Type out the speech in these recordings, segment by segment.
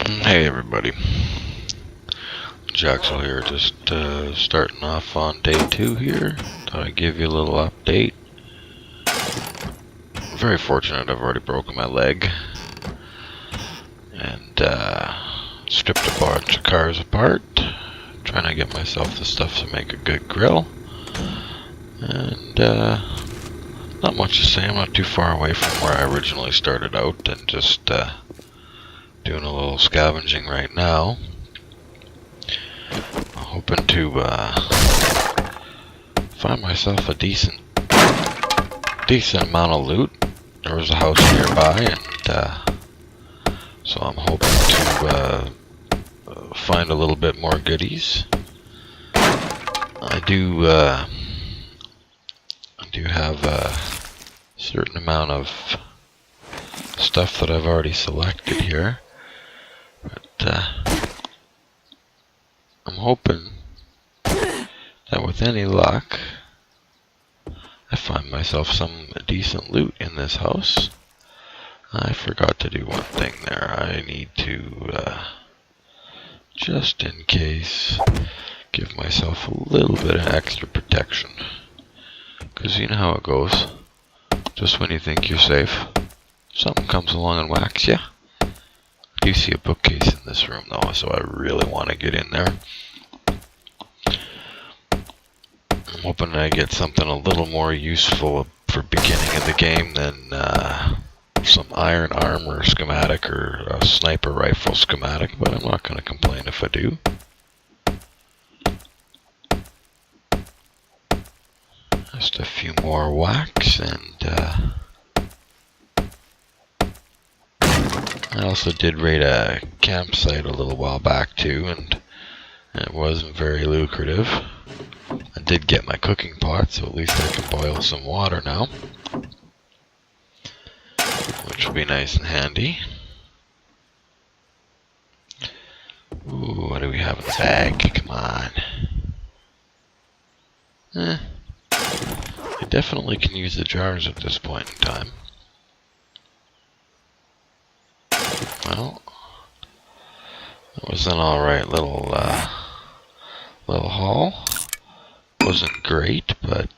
Hey everybody, Jaxel here, just starting off on day 2 here. Thought I'd give you a little update. Very fortunate I've already broken my leg and stripped a bunch of cars apart, trying to get myself the stuff to make a good grill. And not much to say, I'm not too far away from where I originally started out, and just doing a little scavenging right now. I'm hoping to find myself a decent amount of loot. There was a house nearby, and so I'm hoping to find a little bit more goodies. I do have a certain amount of stuff that I've already selected here, but I'm hoping that with any luck I find myself some decent loot in this house. I forgot to do one thing there. I need to just in case give myself a little bit of extra protection, because you know how it goes. Just when you think you're safe, something comes along and whacks you. I do see a bookcase in this room though, so I really want to get in there. I'm hoping I get something a little more useful for beginning of the game than some iron armor schematic or a sniper rifle schematic, but I'm not going to complain if I do. Just a few more whacks, and I also did raid a campsite a little while back too, and it wasn't very lucrative. I did get my cooking pot, so at least I can boil some water now, which will be nice and handy. Ooh, what do we have in the bag? Come on. I definitely can use the jars at this point in time. Well, that was an alright little haul. Wasn't great, but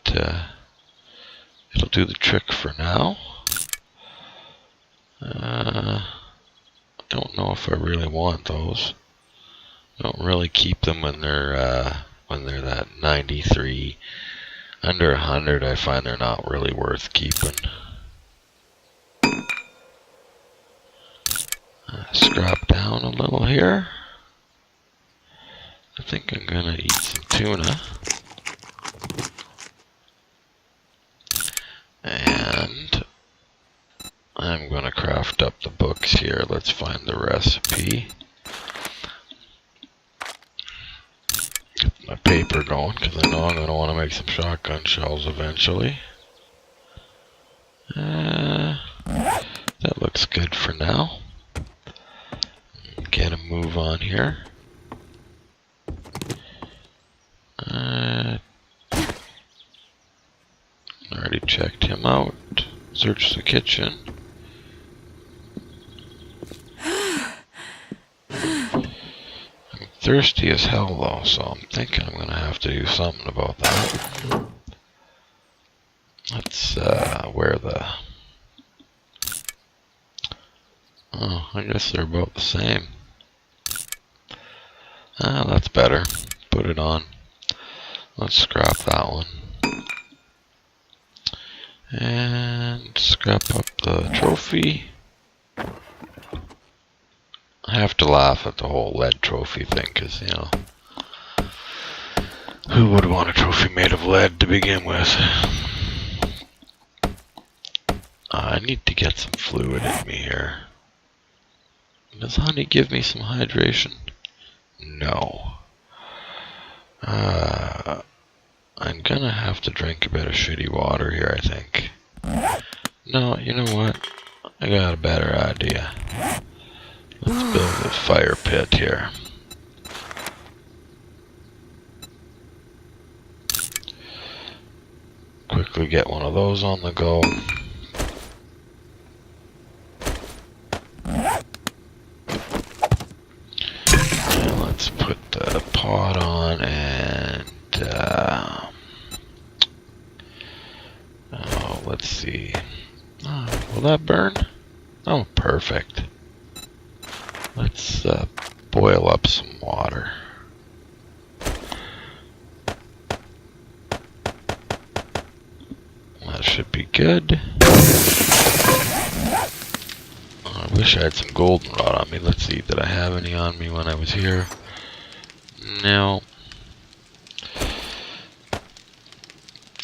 it'll do the trick for now. Don't know if I really want those. Don't really keep them when they're that 93. Under 100, I find they're not really worth keeping. Scrap down a little here. I think I'm gonna eat some tuna. And I'm gonna craft up the books here. Let's find the recipe. Get my paper going, because I know I'm gonna want to make some shotgun shells eventually. That looks good for now. Get a move on here. Already checked him out. Searched the kitchen. I'm thirsty as hell though, so I'm thinking I'm gonna have to do something about that. Let's wear the... Oh, I guess they're about the same. That's better. Put it on. Let's scrap that one. And scrap up the trophy. I have to laugh at the whole lead trophy thing, because, you know, who would want a trophy made of lead to begin with? I need to get some fluid in me here. Does honey give me some hydration? No. I'm gonna have to drink a bit of shitty water here, I think. No, you know what? I got a better idea. Let's build a fire pit here. Quickly get one of those on the go. Will that burn? Oh, perfect. Let's boil up some water. That should be good. I wish I had some goldenrod on me. Let's see, did I have any on me when I was here? No.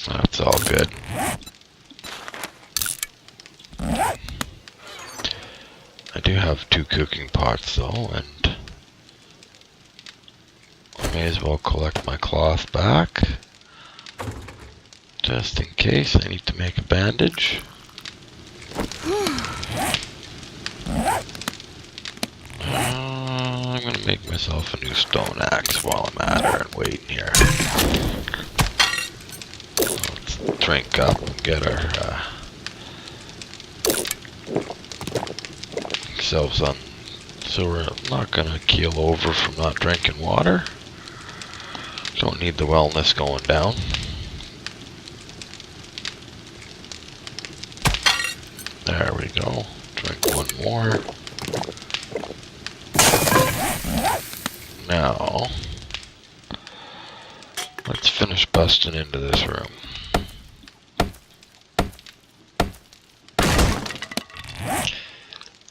That's all good. I do have 2 cooking pots though, and I may as well collect my cloth back. Just in case I need to make a bandage. I'm gonna make myself a new stone axe while I'm at her and waiting here. Let's drink up and get our ourselves on, so we're not gonna keel over from not drinking water. Don't need the wellness going down. There we go. Drink one more. Now, let's finish busting into this room.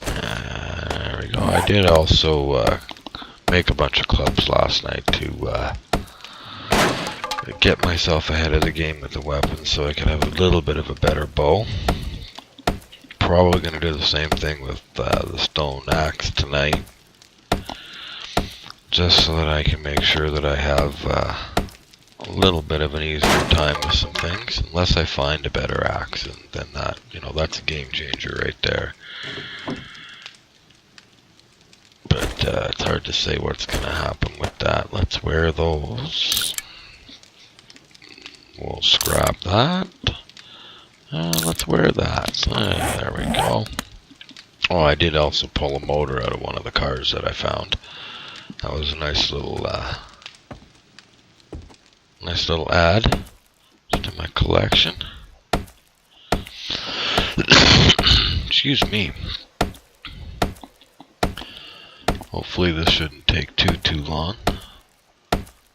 There we go. I did also make a bunch of clubs last night to get myself ahead of the game with the weapons so I could have a little bit of a better bow. Probably going to do the same thing with the stone axe tonight, just so that I can make sure that I have a little bit of an easier time with some things, unless I find a better axe, and then that, you know, that's a game changer right there. But it's hard to say what's going to happen with that. Let's wear those. We'll scrap that. Let's wear that. There we go. Oh, I did also pull a motor out of one of the cars that I found. That was a nice little add to my collection. Excuse me. Hopefully this shouldn't take too long.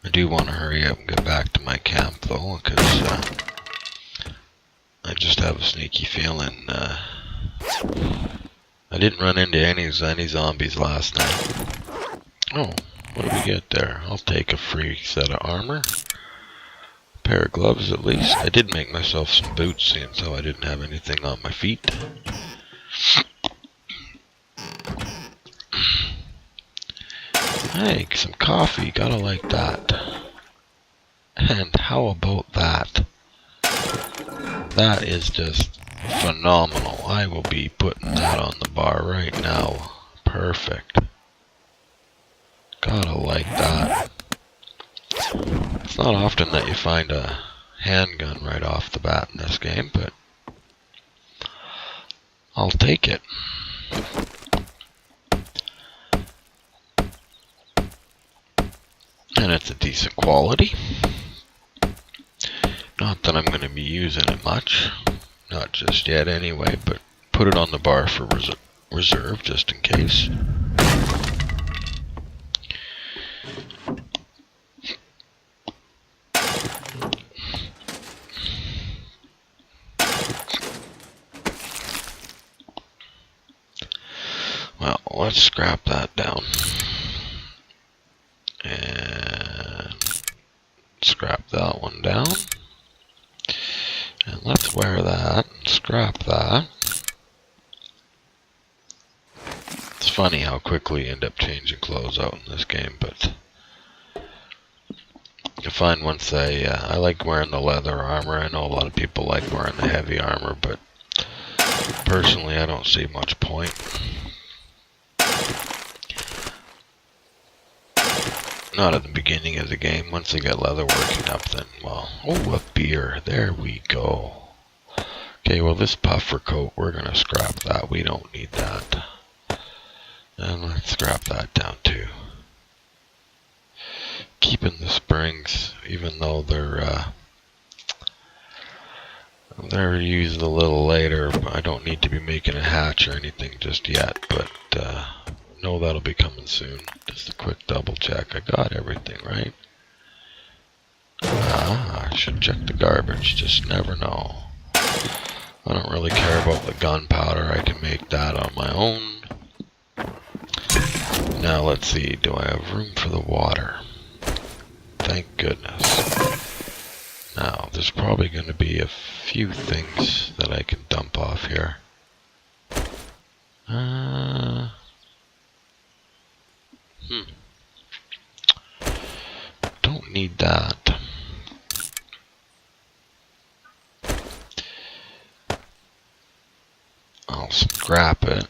I do want to hurry up and get back to my camp though, because I just have a sneaky feeling I didn't run into any zombies last night. Oh, what do we get there? I'll take a free set of armor. A pair of gloves at least. I did make myself some boots, seeing so I didn't have anything on my feet. Hey, some coffee. Gotta like that. And how about that? That is just phenomenal. I will be putting that on the bar right now. Perfect. Gotta like that. It's not often that you find a handgun right off the bat in this game, but I'll take it. And it's a decent quality. Not that I'm going to be using it much. Not just yet anyway, but put it on the bar for reserve just in case. Well, let's scrap that down. And scrap that one down. And let's wear that and scrap that. It's funny how quickly you end up changing clothes out in this game, but I find once I like wearing the leather armor. I know a lot of people like wearing the heavy armor, but personally I don't see much point. Not at the beginning of the game. Once I get leather working up, then, well, oh, a beer. There we go. Okay, well, this puffer coat, we're going to scrap that. We don't need that. And let's scrap that down, too. Keeping the springs, even though they're They're used a little later. I don't need to be making a hatch or anything just yet, but no, that'll be coming soon. Just a quick double check. I got everything right. I should check the garbage. Just never know. I don't really care about the gunpowder. I can make that on my own. Now let's see. Do I have room for the water? Thank goodness. Now, there's probably going to be a few things that I can dump off here. Don't need that. I'll scrap it.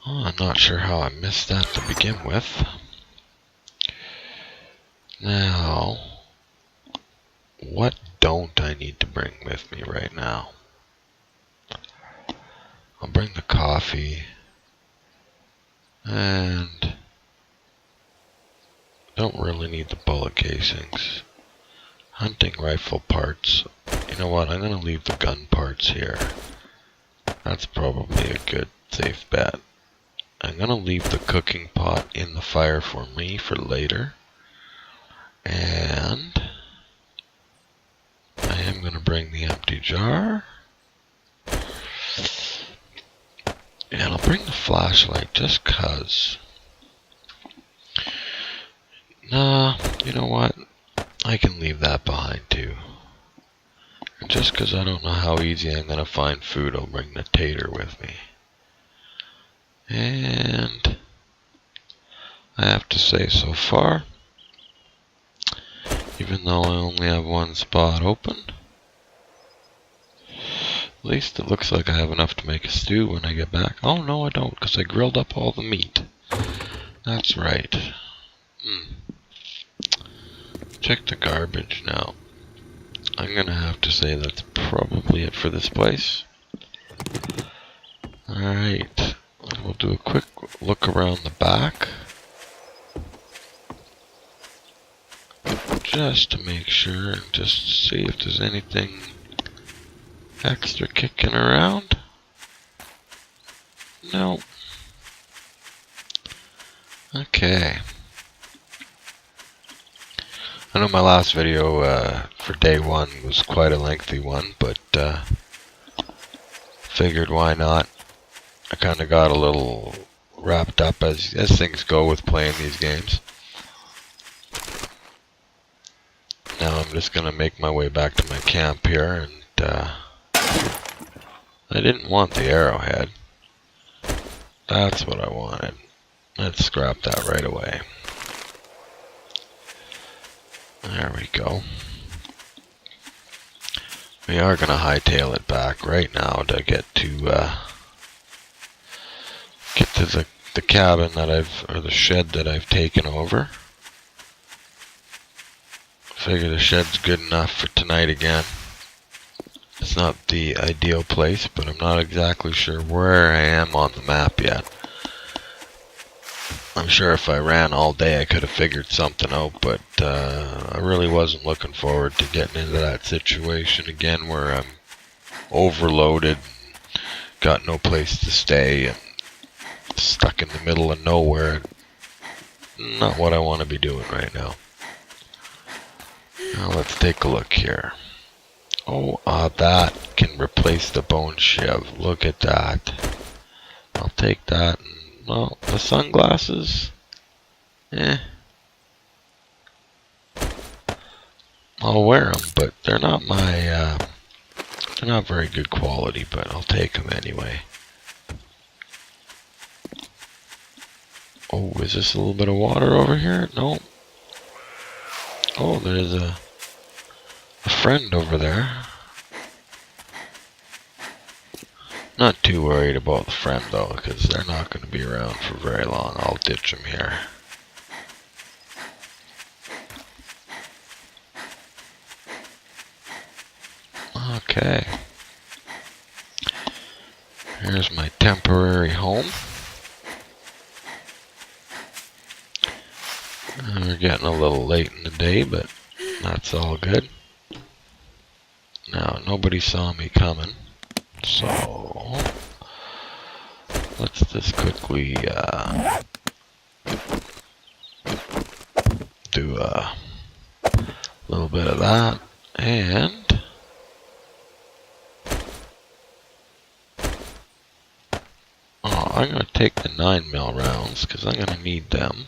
I'm not sure how I missed that to begin with. Now, what don't I need to bring with me right now? I'll bring the coffee and don't really need the bullet casings. Hunting rifle parts. You know what? I'm going to leave the gun parts here. That's probably a good safe bet. I'm going to leave the cooking pot in the fire for me for later. And I am going to bring the empty jar. And I'll bring the flashlight just 'cause. Nah, you know what? I can leave that behind too. And just 'cause I don't know how easy I'm going to find food, I'll bring the tater with me. And I have to say, so far, even though I only have one spot open, at least it looks like I have enough to make a stew when I get back. Oh no, I don't, because I grilled up all the meat. That's right. Check the garbage now. I'm gonna have to say that's probably it for this place. Alright, we'll do a quick look around the back. Just to make sure and just see if there's anything extra kicking around. No. Okay. I know my last video for day one was quite a lengthy one, but figured why not. I kind of got a little wrapped up as things go with playing these games. Now I'm just going to make my way back to my camp here, and I didn't want the arrowhead. That's what I wanted. Let's scrap that right away. There we go. We are going to hightail it back right now to get to the cabin that or the shed that I've taken over. Figure the shed's good enough for tonight again. It's not the ideal place, but I'm not exactly sure where I am on the map yet. I'm sure if I ran all day I could have figured something out, but I really wasn't looking forward to getting into that situation again where I'm overloaded, got no place to stay, and stuck in the middle of nowhere. Not what I want to be doing right now. Now let's take a look here. Oh, that can replace the bone shiv. Look at that. I'll take that. Well, the sunglasses, I'll wear them, but they're not they're not very good quality, but I'll take them anyway. Oh, is this a little bit of water over here? No. Oh, there's a friend over there. Not too worried about the friend though, because they're not going to be around for very long. I'll ditch them here. Okay. Here's my temporary home. We're getting a little late in the day, but That's all good. Now, nobody saw me coming, so let's just quickly do a little bit of that, and I'm going to take the 9mm rounds because I'm going to need them.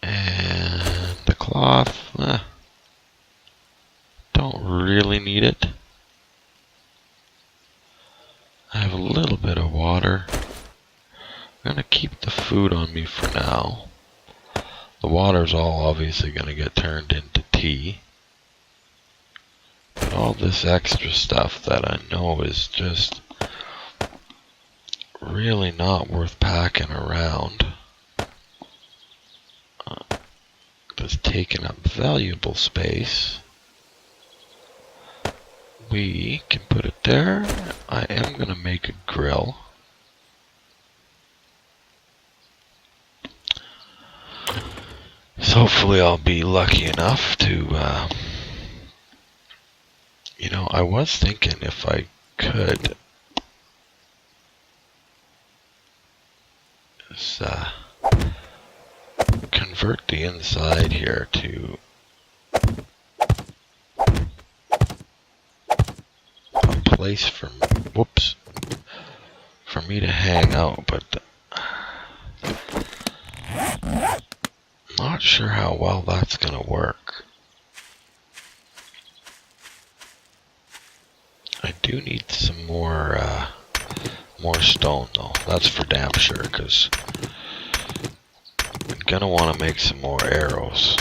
And the cloth, don't really need it. I have a little bit of water. I'm going to keep the food on me for now. The water's all obviously going to get turned into tea. But all this extra stuff that I know is just really not worth packing around. Just taking up valuable space. We can put it there. I am going to make a grill. So hopefully I'll be lucky enough to, you know, I was thinking if I could just, convert the inside here to a place for, whoops, for me to hang out, but not sure how well that's gonna work. I do need some more stone though. That's for damn sure, because I'm gonna want to make some more arrows,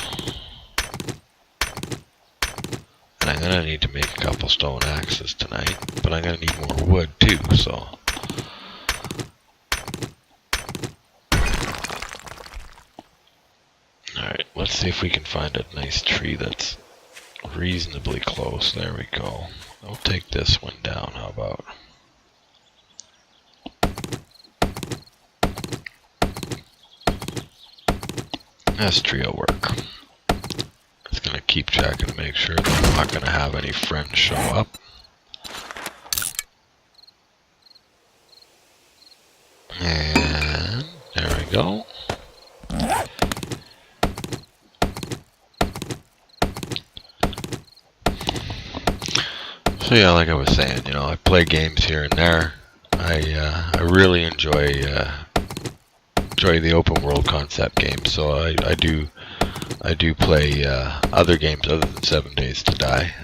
and I'm gonna need to make a couple stone axes tonight. But I'm gonna need more wood too. So. Alright, let's see if we can find a nice tree that's reasonably close. There we go. I'll take this one down, how about? This tree will work. It's going to keep checking to make sure that I'm not going to have any friends show up. And there we go. So yeah, like I was saying, you know, I play games here and there. I really enjoy the open world concept games. So I do play other games other than 7 Days to Die.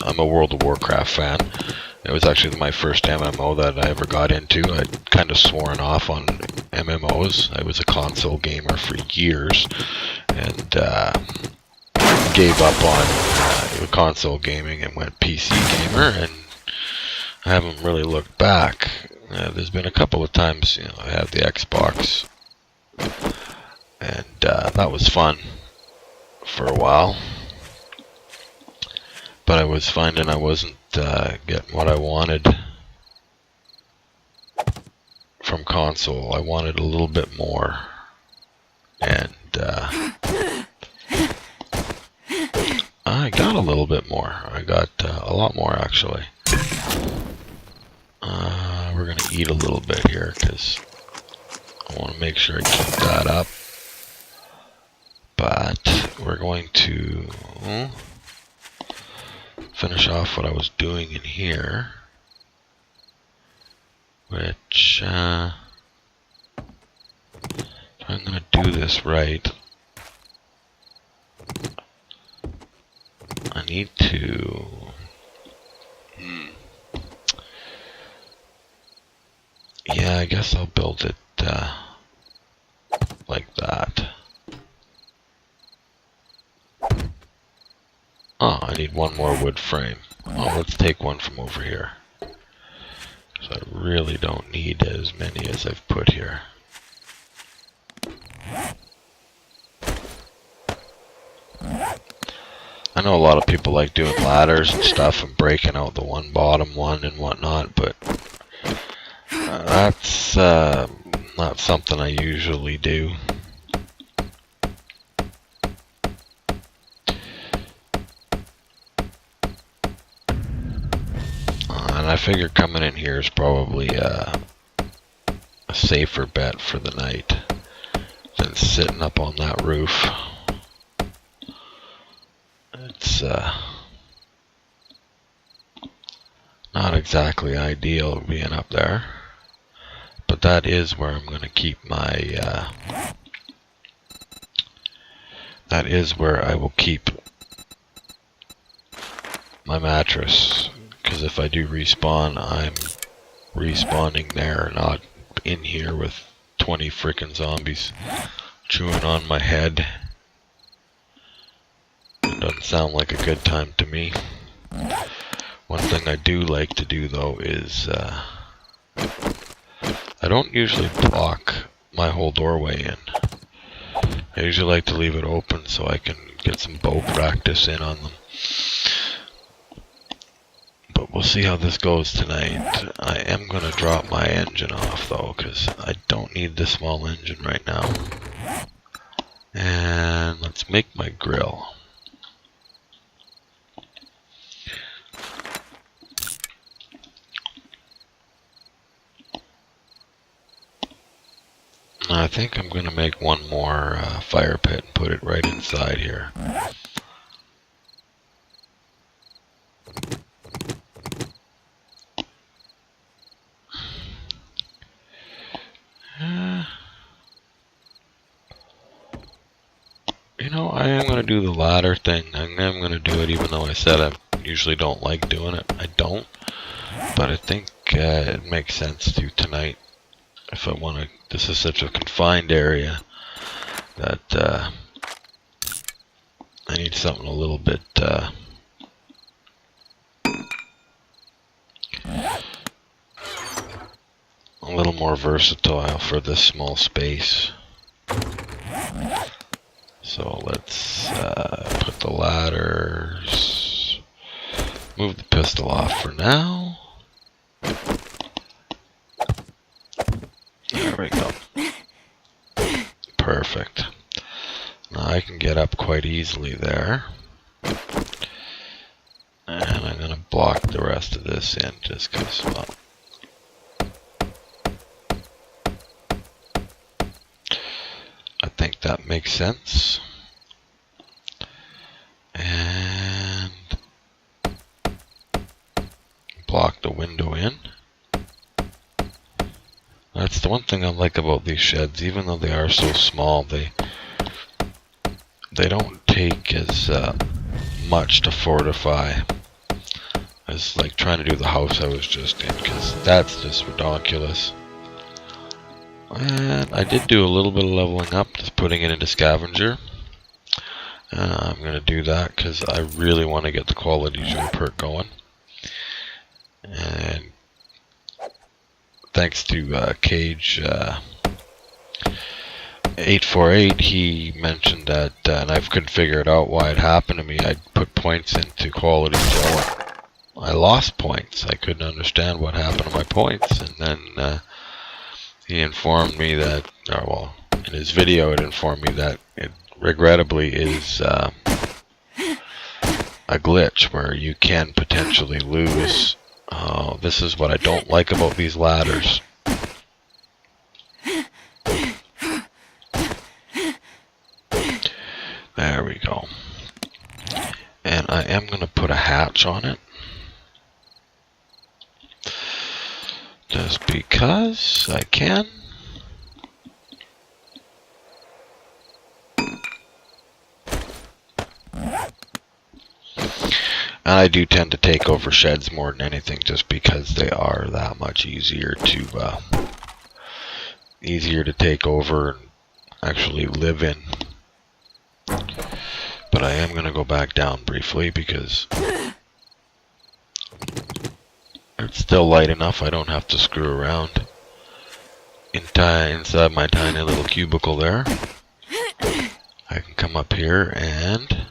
I'm a World of Warcraft fan. It was actually my first MMO that I ever got into. I'd kind of sworn off on MMOs. I was a console gamer for years, and gave up on console gaming and went PC gamer, and I haven't really looked back. There's been a couple of times, you know, I had the Xbox, and that was fun for a while, but I was finding I wasn't getting what I wanted from console. I wanted a little bit more, and I got a little bit more. I got a lot more, actually. We're going to eat a little bit here because I want to make sure I keep that up. But we're going to finish off what I was doing in here, which if I'm going to do this right, I need to yeah, I guess I'll build it like that. Oh, I need one more wood frame. Oh, let's take one from over here. So I really don't need as many as I've put here. I know a lot of people like doing ladders and stuff and breaking out the one bottom one and whatnot, but that's not something I usually do. figure coming in here is probably a safer bet for the night than sitting up on that roof. It's not exactly ideal being up there, but that is where I'm going to keep my that is where I will keep my mattress, because if I do respawn, I'm respawning there, not in here with 20 freaking zombies chewing on my head. It doesn't sound like a good time to me. One thing I do like to do though is I don't usually block my whole doorway in. I usually like to leave it open so I can get some bow practice in on them. But we'll see how this goes tonight. I am going to drop my engine off though, because I don't need the small engine right now. And let's make my grill. I think I'm going to make one more fire pit and put it right inside here. You know, I am going to do the ladder thing. I am going to do it even though I said I usually don't like doing it. I don't. But I think it makes sense to tonight. If I want to, this is such a confined area that I need something a little bit more versatile for this small space. So let's put the ladders, move the pistol off for now. There we go. Perfect. Now I can get up quite easily there. And I'm going to block the rest of this in just because, well, I think that makes sense. And block the window in. That's the one thing I like about these sheds. Even though they are so small, they don't take as much to fortify as like trying to do the house I was just in, because that's just ridiculous. And I did do a little bit of leveling up, just putting it into scavenger. I'm going to do that because I really want to get the quality zoom perk going. And thanks to Cage 848, he mentioned that, and I couldn't figure it out why it happened to me. I put points into quality Joe. I lost points. I couldn't understand what happened to my points, and then he informed me that, or well, in his video it informed me that it regrettably is a glitch where you can potentially lose. Oh, this is what I don't like about these ladders. There we go. And I am going to put a hatch on it. Just because I can. And I do tend to take over sheds more than anything, just because they are that much easier to take over and actually live in. But I am going to go back down briefly because it's still light enough. I don't have to screw around inside my tiny little cubicle there. I can come up here and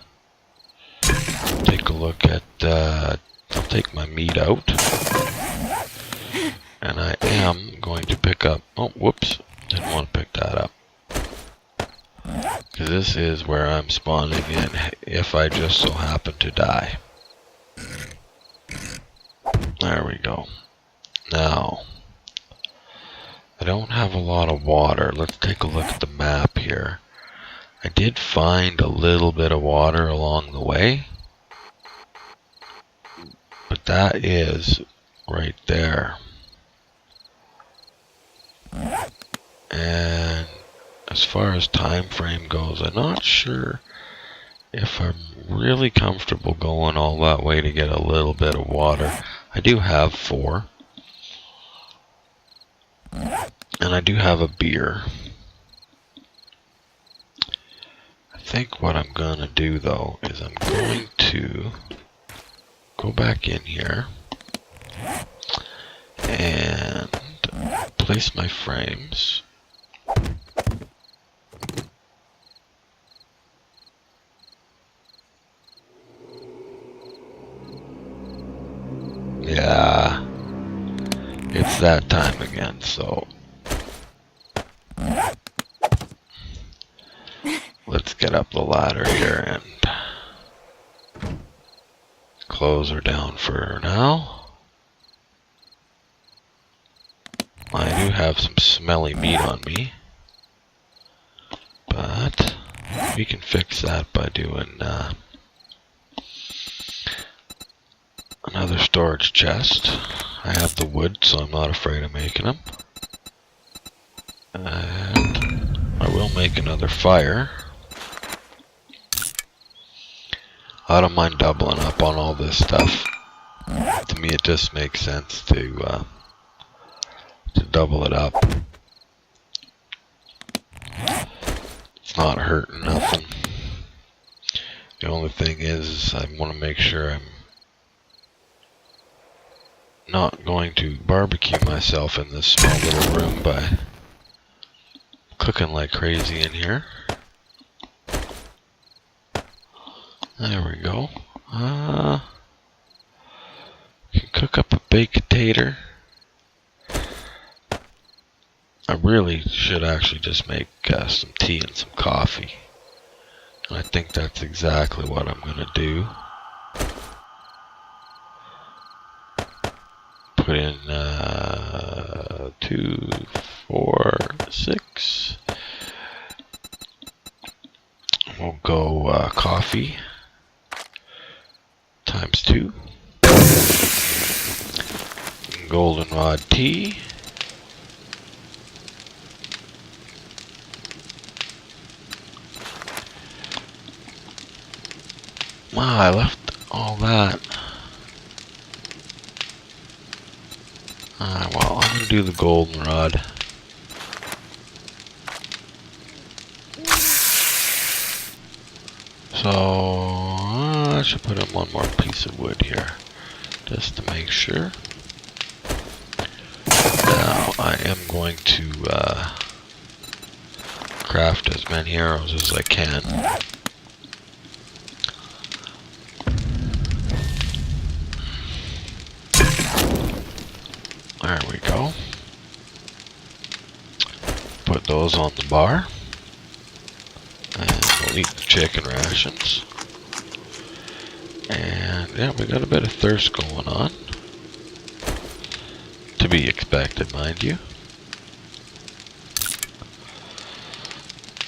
take a look at, I'll take my meat out. And I am going to pick up, oh whoops, didn't want to pick that up. Because this is where I'm spawning in if I just so happen to die. There we go. Now, I don't have a lot of water. Let's take a look at the map here. I did find a little bit of water along the way, but that is right there. And as far as time frame goes, I'm not sure if I'm really comfortable going all that way to get a little bit of water. I do have 4. And I do have a beer. I think what I'm going to do though is I'm going to go back in here and place my frames. Yeah, it's that time again, so let's get up the ladder here and close her down for now. I do have some smelly meat on me, but we can fix that by doing another storage chest. I have the wood, so I'm not afraid of making them. And I will make another fire. I don't mind doubling up on all this stuff. To me, it just makes sense to double it up. It's not hurting nothing. The only thing is I want to make sure I'm not going to barbecue myself in this small little room by cooking like crazy in here. There we go. Can cook up a baked tater. I really should actually just make some tea and some coffee. And I think that's exactly what I'm going to do. Put in 2, 4, 6. We'll go coffee times 2. Goldenrod tea. Wow, I left all that. Well, I'm going to do the goldenrod. So, I should put in one more piece of wood here, just to make sure. Now, I am going to craft as many arrows as I can. There we go. Put those on the bar. And we'll eat the chicken rations. And yeah, we got a bit of thirst going on. To be expected, mind you.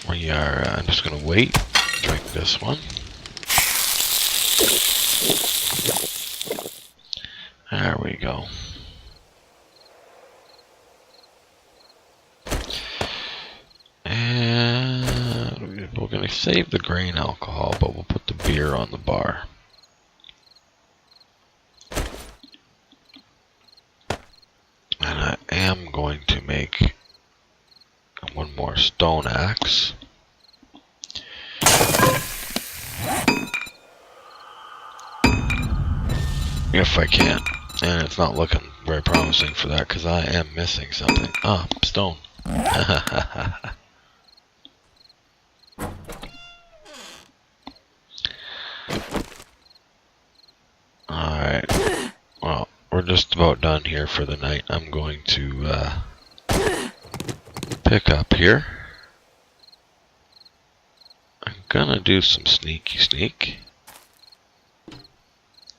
We are, I'm just going to wait, drink this one. There we go. And we're going to save the grain alcohol, but we'll put the beer on the bar. And I am going to make one more stone axe. If I can. And it's not looking very promising for that because I am missing something. Ah, stone. Alright. Well, we're just about done here for the night. I'm going to pick up here. I'm gonna do some sneaky sneak.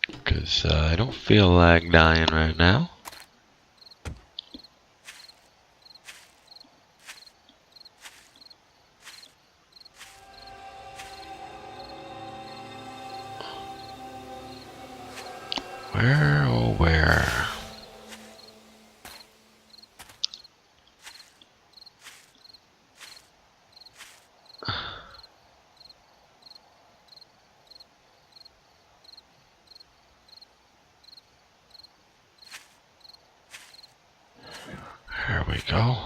Because because I don't feel like dying right now. Where, oh where? There we go.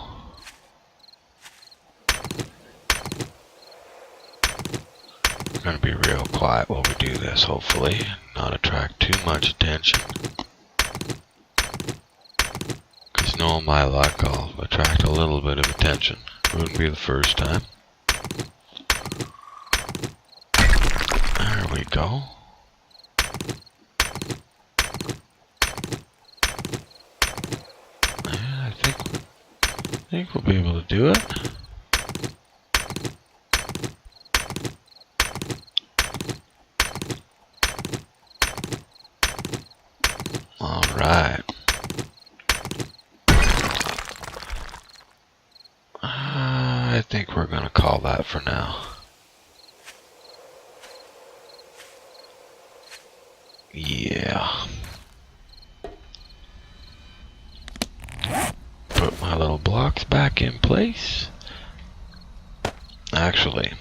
We're gonna be real quiet while we do this, hopefully. Not attract too much attention. Because knowing my luck, I'll attract a little bit of attention. Wouldn't be the first time. There we go. Yeah, I think we'll be able to do it. Alright. I think we're gonna call that for now. Yeah. Put my little blocks back in place. Actually,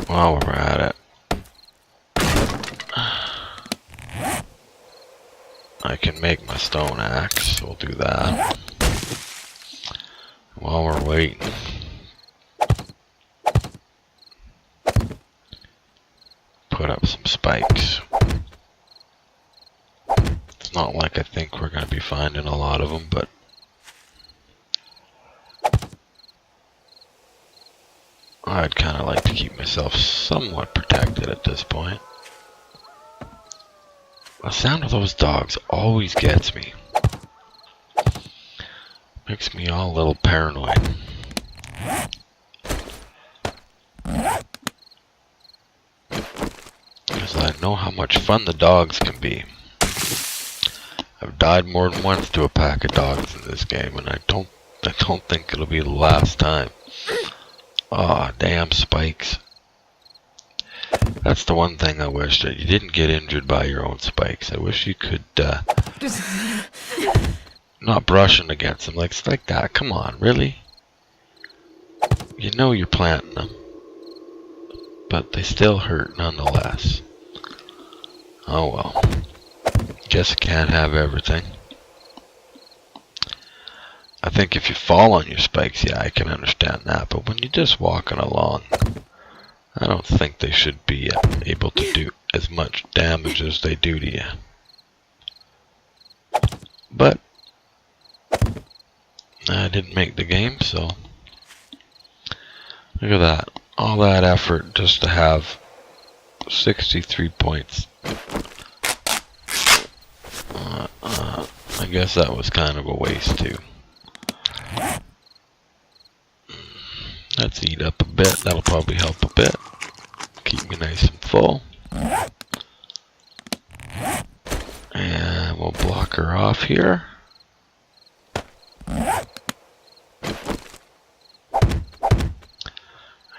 while we're at it, I can make my stone axe, so we'll do that. While we're waiting, put up some spikes. It's not like I think we're going to be finding a lot of them, but I'd kind of like to keep myself somewhat protected at this point. The sound of those dogs always gets me. Makes me all a little paranoid. Because I know how much fun the dogs can be. I've died more than once to a pack of dogs in this game, and I don't think it'll be the last time. Aw, oh, damn spikes. That's the one thing I wish, that you didn't get injured by your own spikes. I wish you could, not brushing against them like that. Come on, really? You know you're planting them, but they still hurt nonetheless. Oh well. Guess you can't have everything. I think if you fall on your spikes, yeah, I can understand that. But when you're just walking along, I don't think they should be able to do as much damage as they do to you. But I didn't make the game, so look at that. All that effort just to have 63 points. I guess that was kind of a waste too. Let's eat up a bit. That'll probably help a bit. Keep me nice and full. And we'll block her off here.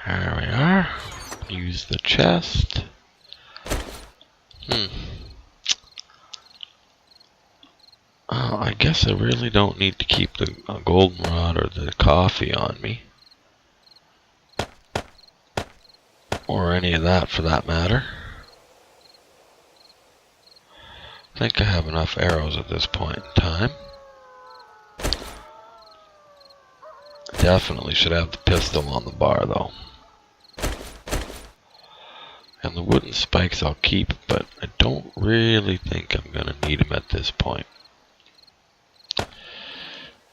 There we are. Use the chest. I guess I really don't need to keep the goldenrod or the coffee on me. Or any of that for that matter. I think I have enough arrows at this point in time. Definitely should have the pistol on the bar though. And the wooden spikes I'll keep, but I don't really think I'm going to need them at this point.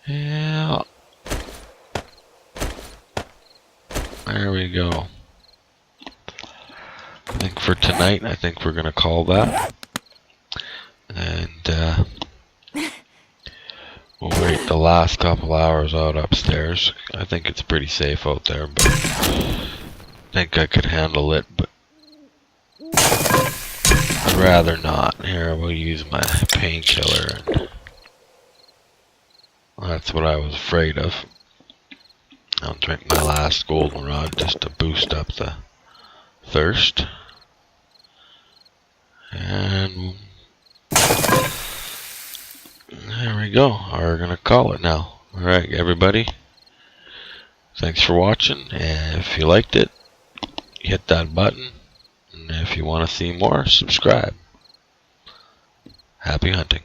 Yeah. There we go. I think for tonight, I think we're going to call that. And we'll wait the last couple hours out upstairs. I think it's pretty safe out there, but I think I could handle it, but I'd rather not. Here, we'll use my painkiller, and that's what I was afraid of. I'll drink my last goldenrod just to boost up the thirst. And there we go. We're gonna call it now. Alright, everybody. Thanks for watching. And if you liked it, hit that button. And if you want to see more, subscribe. Happy hunting.